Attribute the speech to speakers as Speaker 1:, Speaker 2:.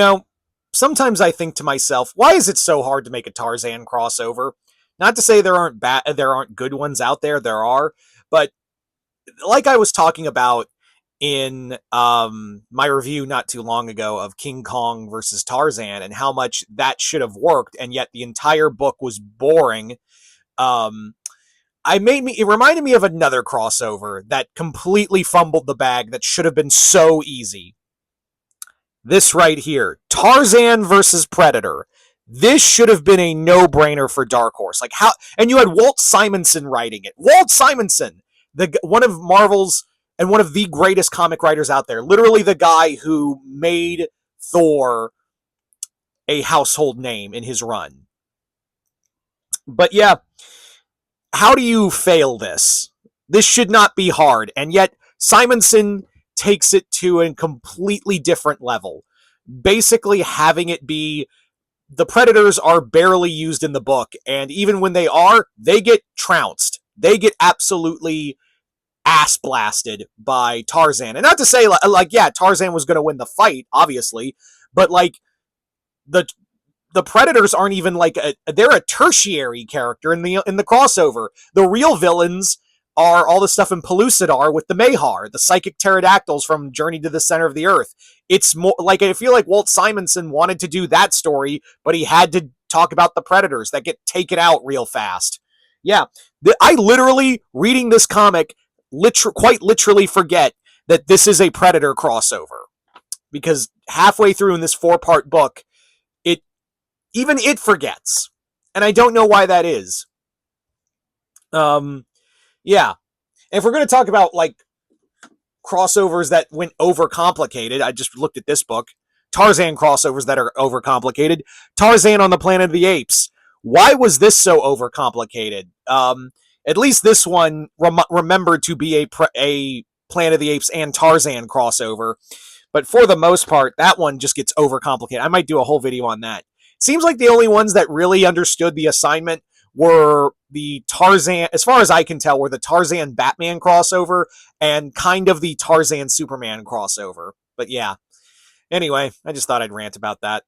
Speaker 1: Now, sometimes I think to myself, why is it so hard to make a Tarzan crossover? Not to say there aren't good ones out there. There are, but like I was talking about in my review not too long ago of King Kong versus Tarzan and how much that should have worked, and yet the entire book was boring. Um, it reminded me of another crossover that completely fumbled the bag that should have been so easy. This right here, Tarzan versus Predator. This should have been a no-brainer for Dark Horse. Like how, and you had Walt Simonson writing it. Walt Simonson, the one of Marvel's and one of the greatest comic writers out there. Literally the guy who made Thor a household name in his run. But yeah, how do you fail this? This should not be hard, and yet Simonson takes it to a completely different level. Basically, having it be the Predators are barely used in the book, and even when they are, they get trounced. They get absolutely ass blasted by Tarzan. And not to say, yeah, Tarzan was going to win the fight, obviously, but like the the Predators aren't even like they're a tertiary character in the crossover. The real villains are all the stuff in Pellucidar with the Mahar, the psychic pterodactyls from Journey to the Center of the Earth. It's more like, I feel like Walt Simonson wanted to do that story, but he had to talk about the Predators that get taken out real fast. Yeah, I literally, reading this comic, quite literally forget that this is a Predator crossover. Because halfway through in this 4-part book, even it forgets. And I don't know why that is. Yeah. And if we're going to talk about, like, crossovers that went overcomplicated, I just looked at this book. Tarzan crossovers that are overcomplicated. Tarzan on the Planet of the Apes. Why was this so overcomplicated? At least this one remembered to be a Planet of the Apes and Tarzan crossover. But for the most part, that one just gets overcomplicated. I might do a whole video on that. Seems like the only ones that really understood the assignment were the Tarzan, as far as I can tell, were the Tarzan Batman crossover and kind of the Tarzan Superman crossover. But yeah. Anyway, I just thought I'd rant about that.